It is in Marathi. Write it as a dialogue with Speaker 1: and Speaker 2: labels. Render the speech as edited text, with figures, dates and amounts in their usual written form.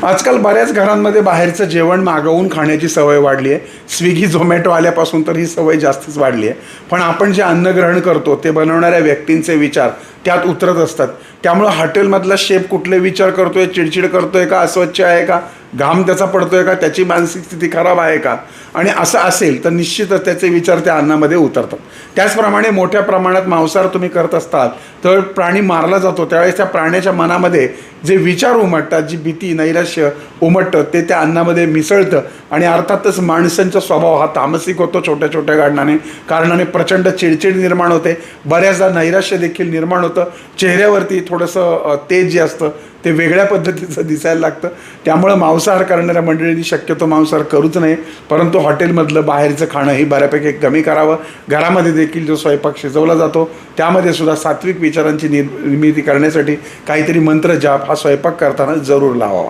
Speaker 1: आजकाल बऱ्याच घरांमध्ये बाहेरचं जेवण मागवून खाण्याची सवय वाढली आहे. स्विगी झोमॅटो आल्यापासून तर ही सवय जास्तच वाढली आहे. पण आपण जे अन्न ग्रहण करतो ते बनवणाऱ्या व्यक्तींचे विचार त्यात उतरत असतात. त्यामुळं हॉटेलमधला शेफ कुठले विचार करतोय, चिडचिड करतोय का, अस्वच्छ आहे का, घाम त्याचा पडतोय का, त्याची मानसिक स्थिती खराब आहे का, आणि असं असेल तर निश्चितच त्याचे विचार त्या अन्नामध्ये उतरतात. त्याचप्रमाणे मोठ्या प्रमाणात मांसाहार तुम्ही करत असतात तर प्राणी मारला जातो त्यावेळेस त्या प्राण्याच्या मनामध्ये जे विचार उमटतात, जी भीती नैराश्य उमटतं ते त्या अन्नामध्ये मिसळतं आणि अर्थातच माणसांचा स्वभाव हा तामसिक होतो. छोट्या छोट्या कारणाने प्रचंड चिडचिड निर्माण होते. बऱ्याचदा नैराश्य देखील निर्माण होतं. चेहऱ्यावरती थोडंसं तेज जे असतं ते वेगळ्या पद्धतीचं दिसायला लागतं. त्यामुळं मांसाहार करणाऱ्या मंडळींनी शक्यतो मांसाहार करूच नये, परंतु हॉटेलमधलं बाहेरचं खाणं ही बऱ्यापैकी कमी करावं. घरामध्ये देखील जो स्वयंपाक शिजवला जातो त्यामध्ये सुद्धा सात्विक विचारांची निर्मिती करण्यासाठी काहीतरी मंत्र जाप हा स्वयंपाक करताना जरूर लावावा.